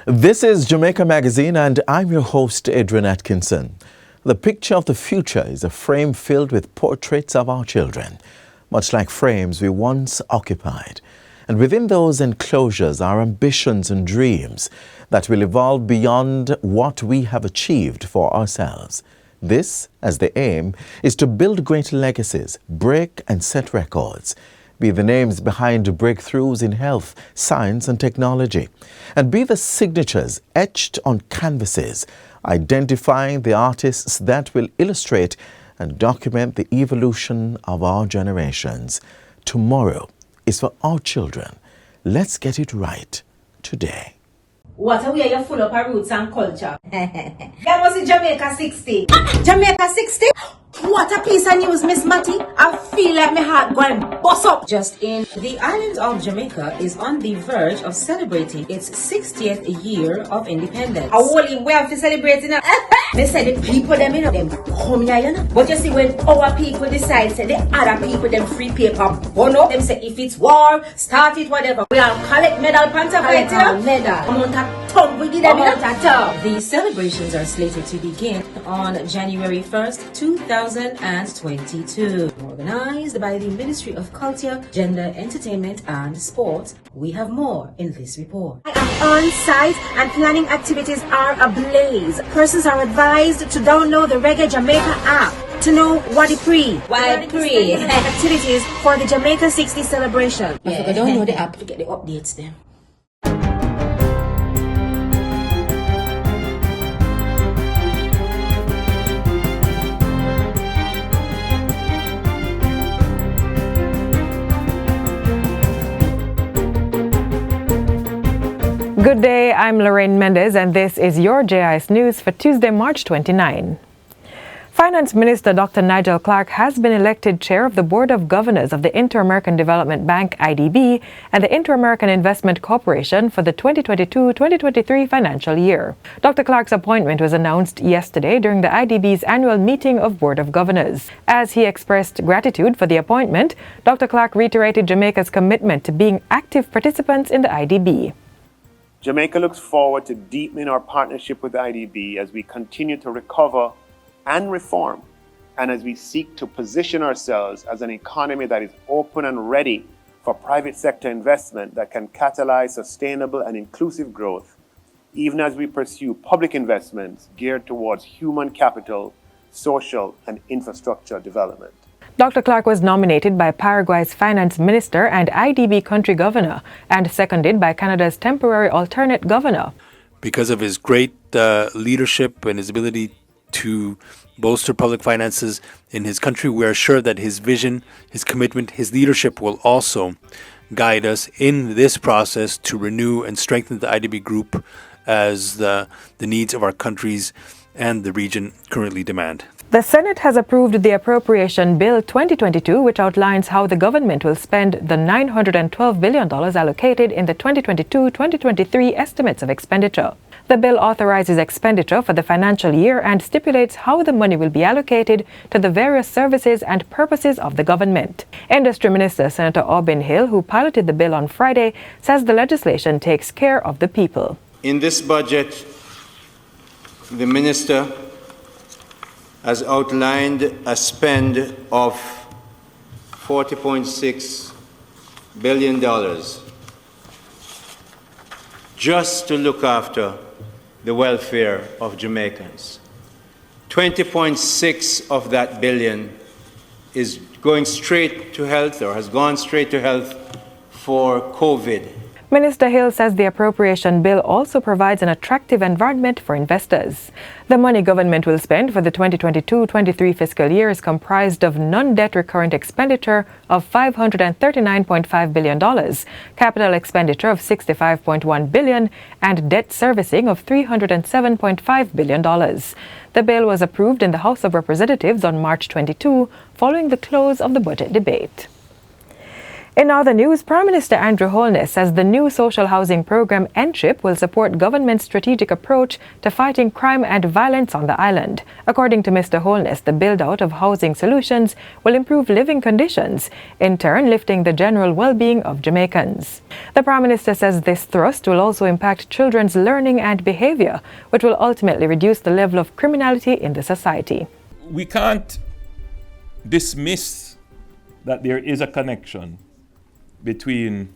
This is Jamaica Magazine and I'm your host, Adrian Atkinson. The picture of the future is a frame filled with portraits of our children, much like frames we once occupied. And within those enclosures are ambitions and dreams that will evolve beyond what we have achieved for ourselves. This, as the aim, is to build great legacies, break and set records, be the names behind breakthroughs in health, science and technology, and be the signatures etched on canvases, identifying the artists that will illustrate and document the evolution of our generations. Tomorrow is for our children. Let's get it right today. What a way you're full of our roots and culture. That was in Jamaica 60. Jamaica 60? What a piece of news, Miss Matty. I feel like my heart going bust up. Just in, the island of Jamaica is on the verge of celebrating its 60th year of independence. A whole way of celebrating it. They say the people them, them come here, you know. But you see, when our people decide, say the other people them free paper, burn up. Them say if it's war, start it, whatever. We all collect medal panta for it, you know. Medal. Amount of tongue we give them, you know. The celebrations are slated to begin on January 1st, 2022. Organized by the Ministry of Culture, Gender, Entertainment and Sport. We have more in this report. I am on site and planning activities are ablaze. Persons are advised to download the Reggae Jamaica app to know what it pre. Activities for the Jamaica 60 celebration. I forgot to download the app to get the updates then. Good day, I'm Lorraine Mendez and this is your JIS News for Tuesday, March 29. Finance Minister Dr. Nigel Clarke has been elected chair of the Board of Governors of the Inter-American Development Bank, IDB, and the Inter-American Investment Corporation for the 2022-2023 financial year. Dr. Clarke's appointment was announced yesterday during the IDB's annual meeting of Board of Governors. As he expressed gratitude for the appointment, Dr. Clarke reiterated Jamaica's commitment to being active participants in the IDB. Jamaica looks forward to deepening our partnership with the IDB as we continue to recover and reform, and as we seek to position ourselves as an economy that is open and ready for private sector investment that can catalyze sustainable and inclusive growth, even as we pursue public investments geared towards human capital, social and infrastructure development. Dr. Clarke was nominated by Paraguay's finance minister and IDB country governor and seconded by Canada's temporary alternate governor. Because of his great leadership and his ability to bolster public finances in his country, we are sure that his vision, his commitment, his leadership will also guide us in this process to renew and strengthen the IDB group as the needs of our countries and the region currently demand. The Senate has approved the Appropriation Bill 2022, which outlines how the government will spend the $912 billion allocated in the 2022-2023 estimates of expenditure. The bill authorizes expenditure for the financial year and stipulates how the money will be allocated to the various services and purposes of the government. Industry Minister Senator Aubin Hill, who piloted the bill on Friday, says the legislation takes care of the people. In this budget, the minister has outlined a spend of $40.6 billion just to look after the welfare of Jamaicans. 20.6 of that billion is going straight to health, or has gone straight to health for COVID. Minister Hill says the appropriation bill also provides an attractive environment for investors. The money government will spend for the 2022-23 fiscal year is comprised of non-debt recurrent expenditure of $539.5 billion, capital expenditure of $65.1 billion, and debt servicing of $307.5 billion. The bill was approved in the House of Representatives on March 22, following the close of the budget debate. In other news, Prime Minister Andrew Holness says the new social housing program NCHIP will support government's strategic approach to fighting crime and violence on the island. According to Mr. Holness, the build-out of housing solutions will improve living conditions, in turn lifting the general well-being of Jamaicans. The Prime Minister says this thrust will also impact children's learning and behavior, which will ultimately reduce the level of criminality in the society. We can't dismiss that there is a connection between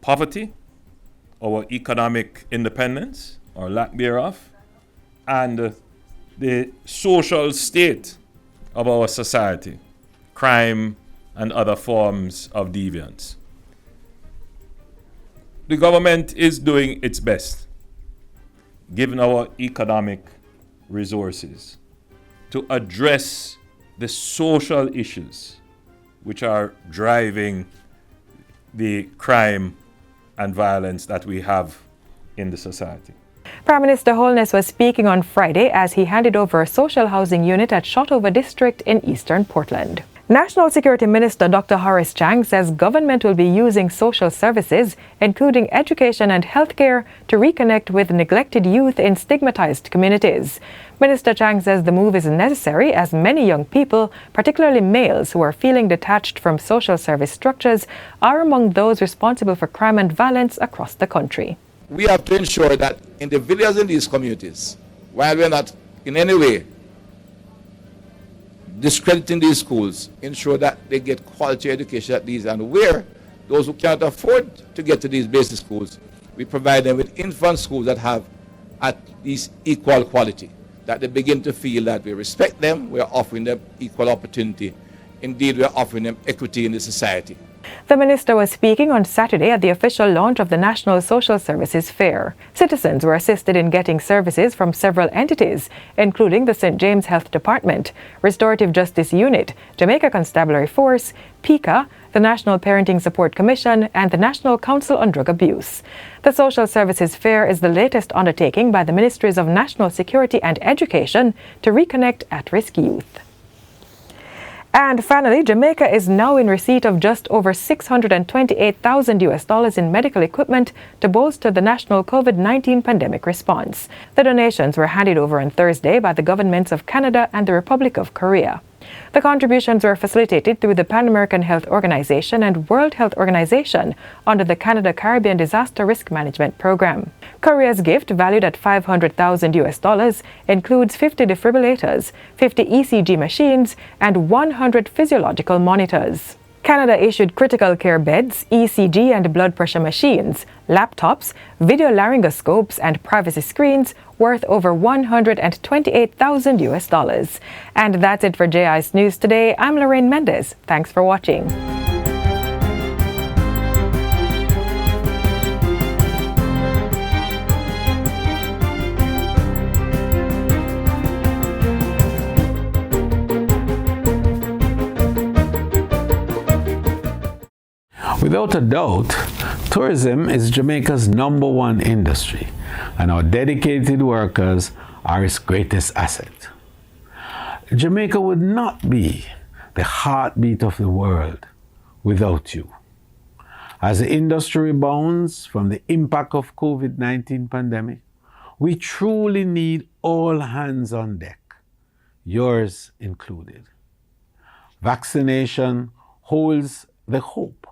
poverty, our economic independence, or lack thereof, and the social state of our society, crime and other forms of deviance. The government is doing its best, given our economic resources, to address the social issues which are driving the crime and violence that we have in the society. Prime Minister Holness was speaking on Friday as he handed over a social housing unit at Shotover District in eastern Portland. National Security Minister Dr. Horace Chang says government will be using social services, including education and healthcare, to reconnect with neglected youth in stigmatized communities. Minister Chang says the move is necessary as many young people, particularly males who are feeling detached from social service structures, are among those responsible for crime and violence across the country. We have to ensure that individuals in these communities, while we're not in any way discrediting these schools, ensure that they get quality education at these, and where those who cannot afford to get to these basic schools, we provide them with infant schools that have at least equal quality, that they begin to feel that we respect them, we are offering them equal opportunity. Indeed, we are offering them equity in the society. The minister was speaking on Saturday at the official launch of the National Social Services Fair. Citizens were assisted in getting services from several entities, including the St. James Health Department, Restorative Justice Unit, Jamaica Constabulary Force, PICA, the National Parenting Support Commission, and the National Council on Drug Abuse. The Social Services Fair is the latest undertaking by the Ministries of National Security and Education to reconnect at-risk youth. And finally, Jamaica is now in receipt of just over $628,000 in medical equipment to bolster the national COVID-19 pandemic response. The donations were handed over on Thursday by the governments of Canada and the Republic of Korea. The contributions were facilitated through the Pan American Health Organization and World Health Organization under the Canada-Caribbean Disaster Risk Management Program. Korea's gift, valued at $500,000, includes 50 defibrillators, 50 ECG machines, and 100 physiological monitors. Canada issued critical care beds, ECG and blood pressure machines, laptops, video laryngoscopes, and privacy screens worth over $128,000. And that's it for JI's News Today. I'm Lorraine Mendez. Thanks for watching. Without a doubt, tourism is Jamaica's #1 industry, and our dedicated workers are its greatest asset. Jamaica would not be the heartbeat of the world without you. As the industry rebounds from the impact of COVID-19 pandemic, we truly need all hands on deck, yours included. Vaccination holds the hope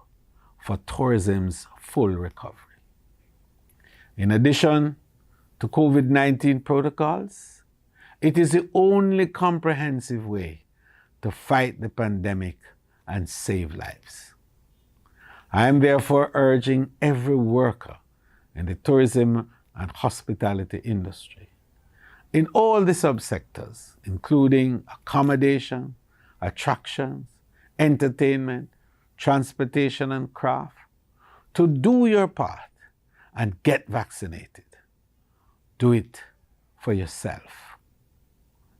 for tourism's full recovery. In addition to COVID-19 protocols, it is the only comprehensive way to fight the pandemic and save lives. I am therefore urging every worker in the tourism and hospitality industry, in all the subsectors, including accommodation, attractions, entertainment, transportation, and craft, to do your part and get vaccinated. Do it for yourself,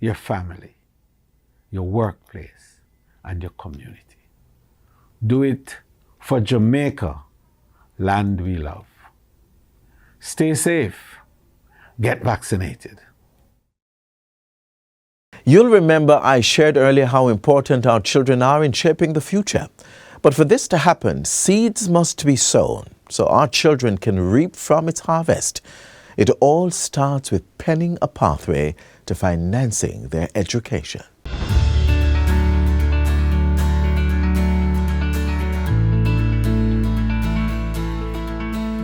your family, your workplace, and your community. Do it for Jamaica, land we love. Stay safe. Get vaccinated. You'll remember I shared earlier how important our children are in shaping the future. But for this to happen, seeds must be sown so our children can reap from its harvest. It all starts with penning a pathway to financing their education.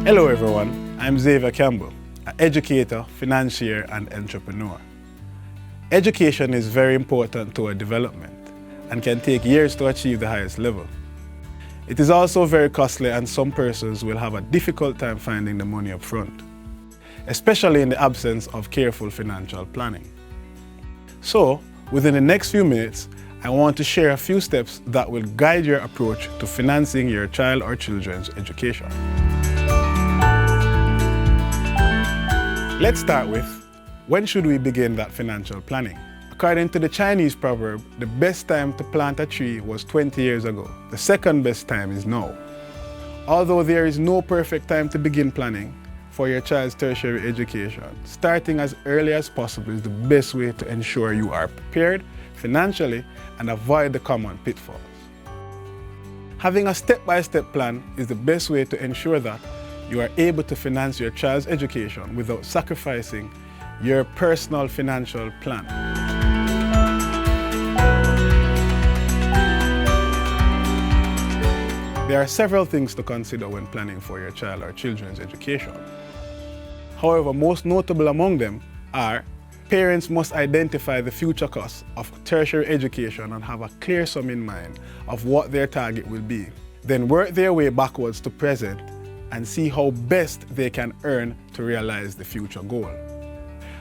Hello everyone, I'm Xavier Campbell, an educator, financier and entrepreneur. Education is very important to our development and can take years to achieve the highest level. It is also very costly and some persons will have a difficult time finding the money up front, especially in the absence of careful financial planning. So, within the next few minutes, I want to share a few steps that will guide your approach to financing your child or children's education. Let's start with, when should we begin that financial planning? According to the Chinese proverb, the best time to plant a tree was 20 years ago. The second best time is now. Although there is no perfect time to begin planning for your child's tertiary education, starting as early as possible is the best way to ensure you are prepared financially and avoid the common pitfalls. Having a step-by-step plan is the best way to ensure that you are able to finance your child's education without sacrificing your personal financial plan. There are several things to consider when planning for your child or children's education. However, most notable among them are parents must identify the future costs of tertiary education and have a clear sum in mind of what their target will be. Then work their way backwards to present and see how best they can earn to realize the future goal.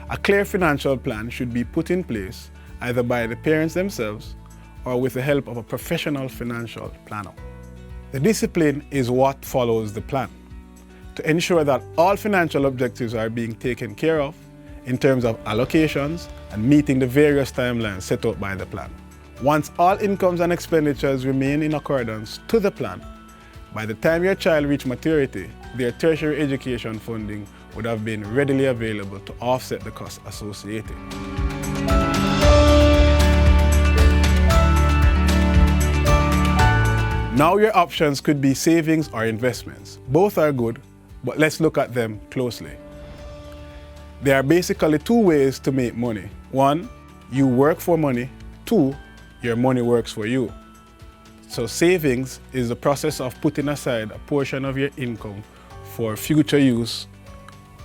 A clear financial plan should be put in place either by the parents themselves or with the help of a professional financial planner. The discipline is what follows the plan to ensure that all financial objectives are being taken care of in terms of allocations and meeting the various timelines set out by the plan. Once all incomes and expenditures remain in accordance to the plan, by the time your child reaches maturity, their tertiary education funding would have been readily available to offset the costs associated. Now your options could be savings or investments. Both are good, but let's look at them closely. There are basically two ways to make money. One, you work for money. Two, your money works for you. So savings is the process of putting aside a portion of your income for future use.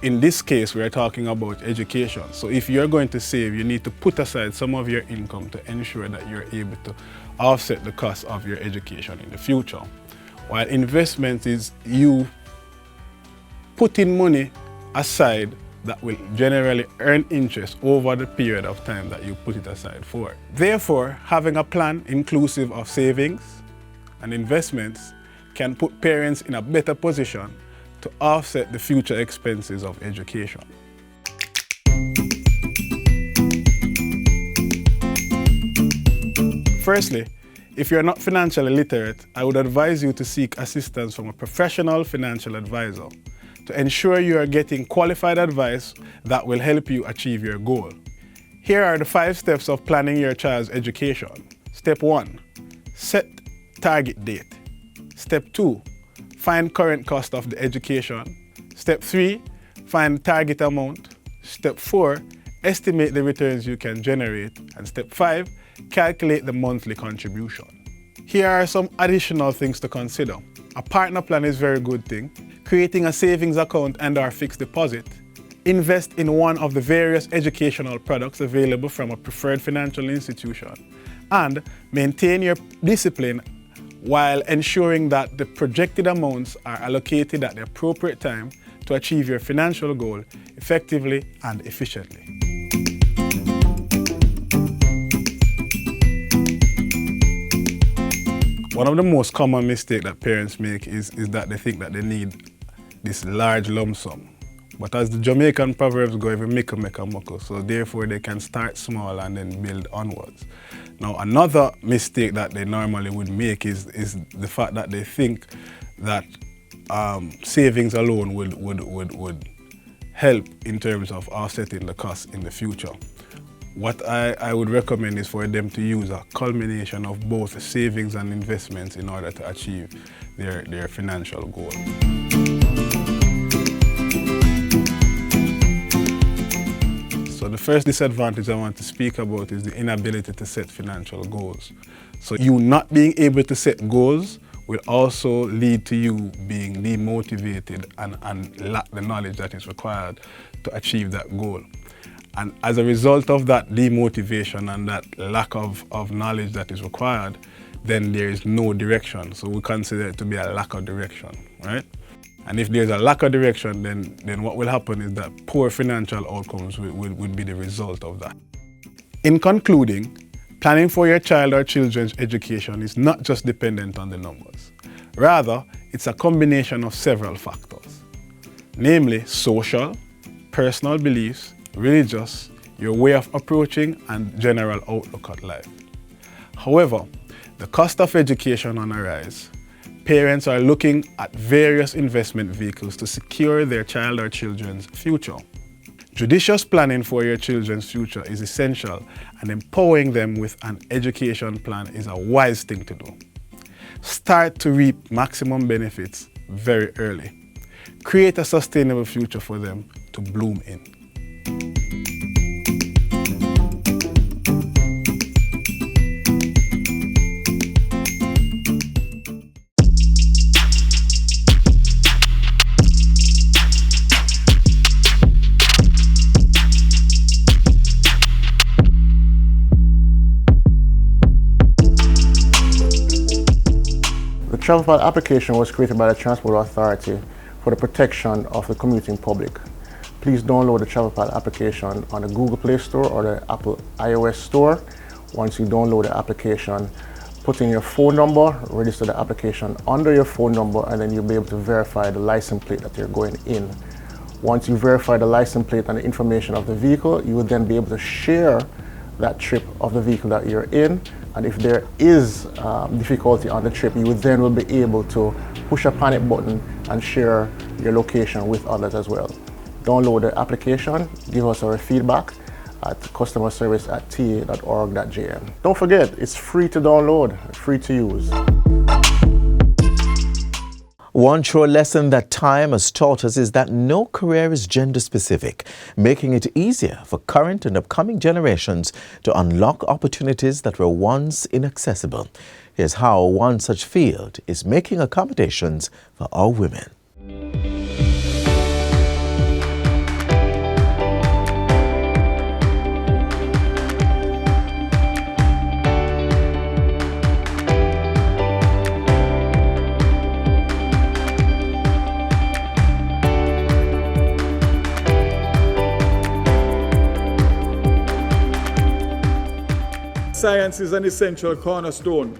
In this case, we're talking about education. So if you're going to save, you need to put aside some of your income to ensure that you're able to offset the cost of your education in the future. While investment is you putting money aside that will generally earn interest over the period of time that you put it aside for. Therefore, having a plan inclusive of savings and investments can put parents in a better position to offset the future expenses of education. Firstly, if you're not financially literate, I would advise you to seek assistance from a professional financial advisor to ensure you are getting qualified advice that will help you achieve your goal. Here are the 5 steps of planning your child's education. Step 1, set target date. Step 2, find current cost of the education. Step 3, find target amount. Step 4, estimate the returns you can generate. And step 5, calculate the monthly contribution. Here are some additional things to consider. A partner plan is a very good thing. Creating a savings account and/or fixed deposit. Invest in one of the various educational products available from a preferred financial institution. And maintain your discipline while ensuring that the projected amounts are allocated at the appropriate time to achieve your financial goal effectively and efficiently. One of the most common mistakes that parents make is that they think that they need this large lump sum. But as the Jamaican proverbs go, every mickle make a muckle, so therefore they can start small and then build onwards. Now another mistake that they normally would make is the fact that they think that savings alone would help in terms of offsetting the costs in the future. what I would recommend is for them to use a culmination of both savings and investments in order to achieve their financial goal. So the first disadvantage I want to speak about is the inability to set financial goals. So you not being able to set goals will also lead to you being demotivated and lack the knowledge that is required to achieve that goal. And as a result of that demotivation and that lack of knowledge that is required, then there is no direction. So we consider it to be a lack of direction, right? And if there's a lack of direction, then what will happen is that poor financial outcomes will be the result of that. In concluding, planning for your child or children's education is not just dependent on the numbers. Rather, it's a combination of several factors, namely social, personal beliefs, religious, your way of approaching, and general outlook at life. However, the cost of education on a rise. Parents are looking at various investment vehicles to secure their child or children's future. Judicious planning for your children's future is essential, and empowering them with an education plan is a wise thing to do. Start to reap maximum benefits very early. Create a sustainable future for them to bloom in. The travel pad application was created by the Transport Authority for the protection of the commuting public. Please download the travel pad application on the Google Play Store or the Apple iOS Store. Once you download the application, put in your phone number, register the application under your phone number, and then you'll be able to verify the license plate that you're going in. Once you verify the license plate and the information of the vehicle, you will then be able to share that trip of the vehicle that you're in. And if there is difficulty on the trip, you will then be able to push a panic button and share your location with others as well. Download the application, give us our feedback at customerservice@ta.org.jm. Don't forget, it's free to download, free to use. One sure lesson that time has taught us is that no career is gender specific, making it easier for current and upcoming generations to unlock opportunities that were once inaccessible. Here's how one such field is making accommodations for our women. Science is an essential cornerstone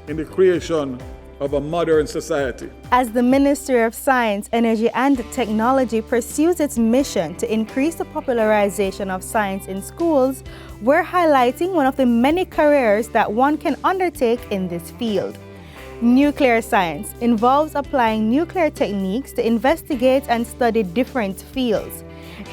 in the creation of a modern society. As the Ministry of Science, Energy and Technology pursues its mission to increase the popularization of science in schools, we're highlighting one of the many careers that one can undertake in this field. Nuclear science involves applying nuclear techniques to investigate and study different fields.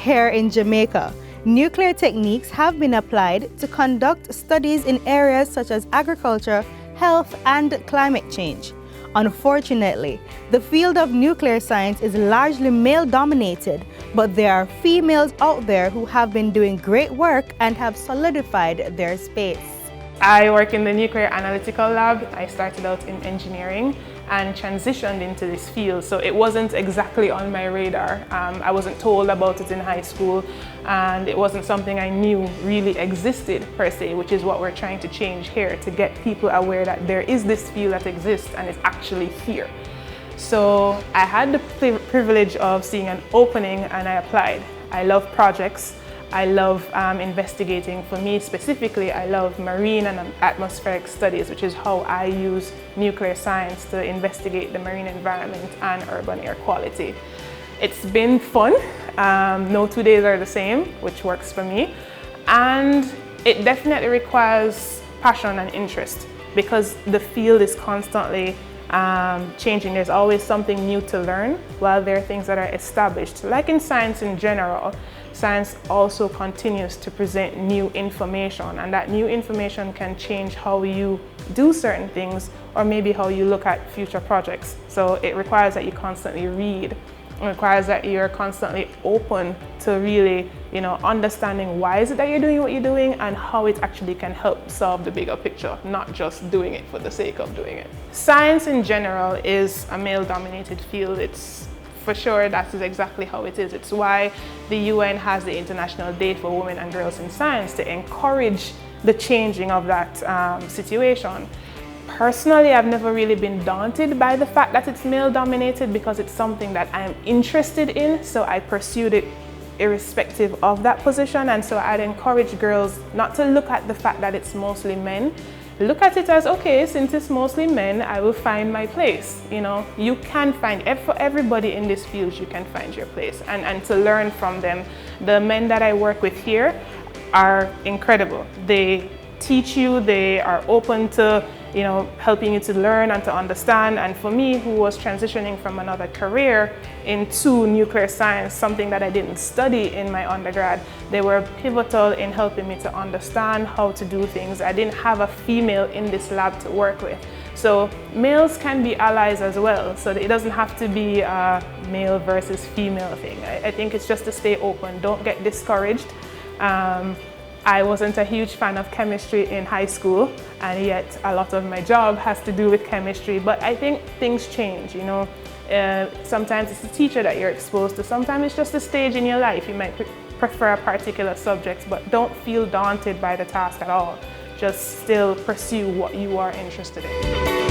Here in Jamaica, nuclear techniques have been applied to conduct studies in areas such as agriculture, health, and climate change. Unfortunately, the field of nuclear science is largely male-dominated, but there are females out there who have been doing great work and have solidified their space. I work in the nuclear analytical lab. I started out in engineering and transitioned into this field, so it wasn't exactly on my radar. I wasn't told about it in high school, and it wasn't something I knew really existed per se, which is what we're trying to change here, to get people aware that there is this field that exists and it's actually here. So I had the privilege of seeing an opening and I applied. I love projects. I love investigating. For me specifically, I love marine and atmospheric studies, which is how I use nuclear science to investigate the marine environment and urban air quality. It's been fun. No 2 days are the same, which works for me. And it definitely requires passion and interest because the field is constantly changing. There's always something new to learn while there are things that are established, like in science in general. science also continues to present new information, and that new information can change how you do certain things or maybe how you look at future projects. So it requires that you constantly read. It requires that you're constantly open to really, understanding why is it that you're doing what you're doing and how it actually can help solve the bigger picture, not just doing it for the sake of doing it. Science in general is a male-dominated field. It's for sure that is exactly how it is. It's why the UN has the International Day for Women and Girls in Science, to encourage the changing of that situation. Personally, I've never really been daunted by the fact that it's male-dominated because it's something that I'm interested in, so I pursued it irrespective of that position. And so I'd encourage girls not to look at the fact that it's mostly men. Look at it as, okay, since it's mostly men, I will find my place. You can find, for everybody in this field, you can find your place and to learn from them. The men that I work with here are incredible. They teach you, they are open to helping you to learn and to understand. And for me, who was transitioning from another career into nuclear science, something that I didn't study in my undergrad, they were pivotal in helping me to understand how to do things. I didn't have a female in this lab to work with. So males can be allies as well. So it doesn't have to be a male versus female thing. I think it's just to stay open. Don't get discouraged. I wasn't a huge fan of chemistry in high school, and yet a lot of my job has to do with chemistry. But I think things change, sometimes it's the teacher that you're exposed to, sometimes it's just a stage in your life. You might prefer a particular subject, but don't feel daunted by the task at all. Just still pursue what you are interested in.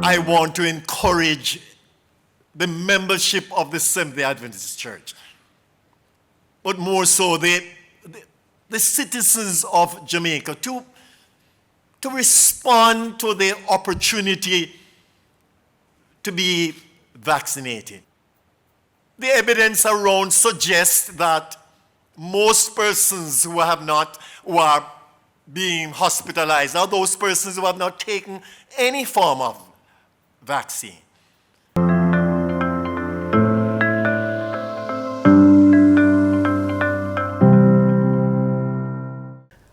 I want to encourage the membership of the Seventh-day Adventist Church, but more so the citizens of Jamaica to respond to the opportunity to be vaccinated. The evidence around suggests that most persons who are being hospitalized are those persons who have not taken any form of vaccine.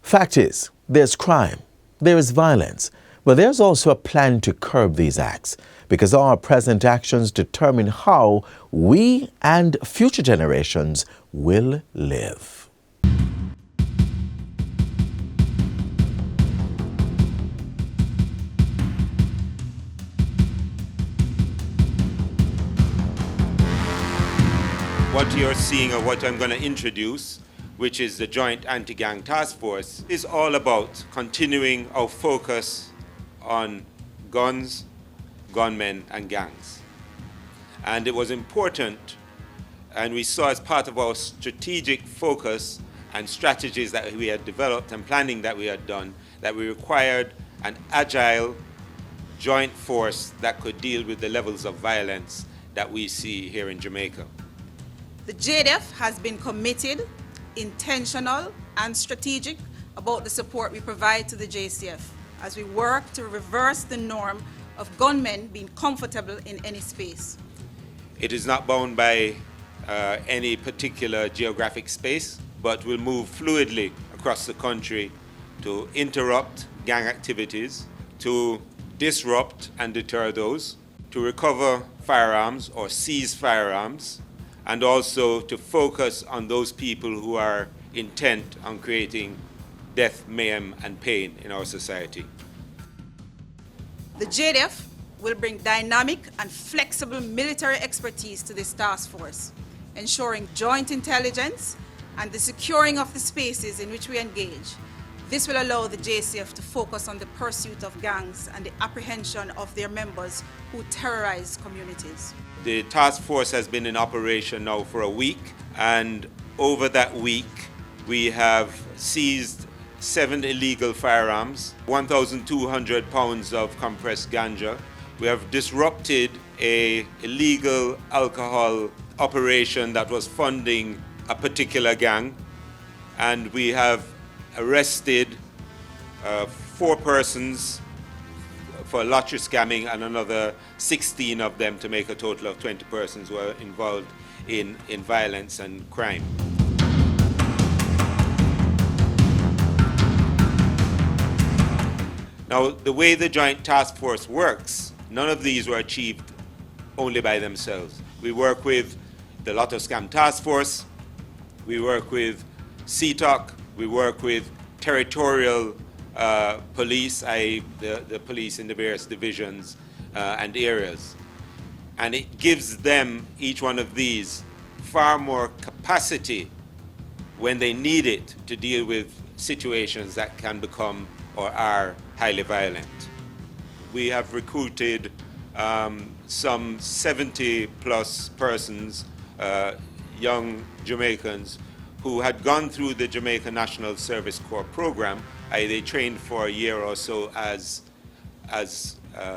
Fact is, there's crime, there is violence, but there's also a plan to curb these acts, because our present actions determine how we and future generations will live. What you're seeing, or what I'm going to introduce, which is the Joint Anti-Gang Task Force, is all about continuing our focus on guns, gunmen, and gangs. And it was important, and we saw as part of our strategic focus and strategies that we had developed and planning that we had done, that we required an agile joint force that could deal with the levels of violence that we see here in Jamaica. The JDF has been committed, intentional, and strategic about the support we provide to the JCF as we work to reverse the norm of gunmen being comfortable in any space. It is not bound by any particular geographic space, but will move fluidly across the country to interrupt gang activities, to disrupt and deter those, to recover firearms or seize firearms, and also to focus on those people who are intent on creating death, mayhem, and pain in our society. The JDF will bring dynamic and flexible military expertise to this task force, ensuring joint intelligence and the securing of the spaces in which we engage. This will allow the JCF to focus on the pursuit of gangs and the apprehension of their members who terrorize communities. The task force has been in operation now for a week, and over that week We have seized 7 illegal firearms, 1,200 pounds of compressed ganja. We have disrupted an illegal alcohol operation that was funding a particular gang, and we have arrested 4 persons for lottery scamming and another 16 of them to make a total of 20 persons who are involved in violence and crime. Now, the way the Joint Task Force works, none of these were achieved only by themselves. We work with the Lotto Scam Task Force, we work with CTOC, we work with territorial police, i.e. the police in the various divisions and areas. And it gives them, each one of these, far more capacity when they need it to deal with situations that can become or are highly violent. We have recruited some 70 plus persons, young Jamaicans, who had gone through the Jamaica National Service Corps program. They trained for a year or so as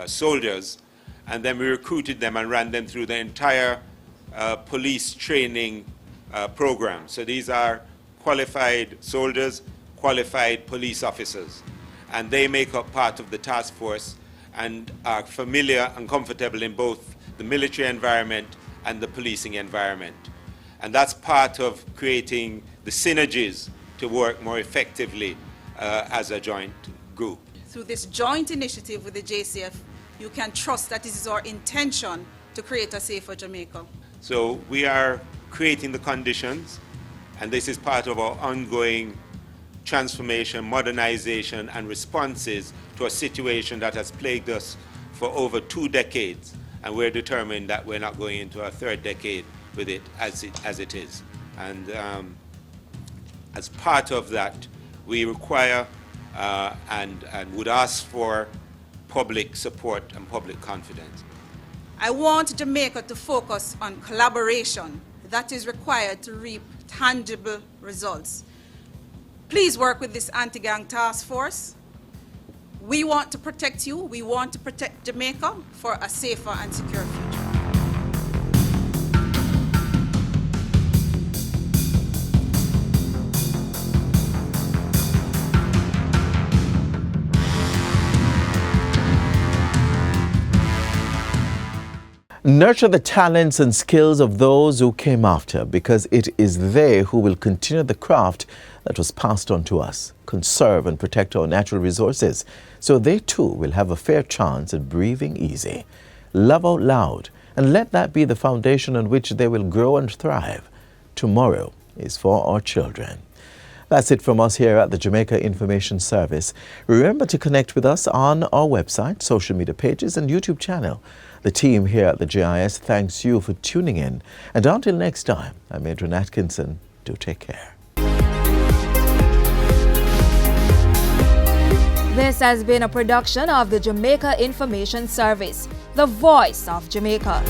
soldiers, and then we recruited them and ran them through the entire police training program. So these are qualified soldiers, qualified police officers, and they make up part of the task force and are familiar and comfortable in both the military environment and the policing environment. And that's part of creating the synergies to work more effectively as a joint group. Through this joint initiative with the JCF, you can trust that this is our intention to create a safer Jamaica. So we are creating the conditions, and this is part of our ongoing transformation, modernization, and responses to a situation that has plagued us for over 2 decades, and we're determined that we're not going into a 3rd decade with it as it is. And as part of that, we require and would ask for public support and public confidence. I want Jamaica to focus on collaboration that is required to reap tangible results. Please work with this anti-gang task force. We want to protect you. We want to protect Jamaica for a safer and secure future. Nurture the talents and skills of those who came after, because it is they who will continue the craft that was passed on to us. Conserve and protect our natural resources, so they too will have a fair chance at breathing easy. Love out loud, and let that be the foundation on which they will grow and thrive. Tomorrow is for our children. That's it from us here at the Jamaica Information Service. Remember to connect with us on our website, social media pages, and YouTube channel. The team here at the JIS thanks you for tuning in. And until next time, I'm Adrian Atkinson. Do take care. This has been a production of the Jamaica Information Service, the voice of Jamaica.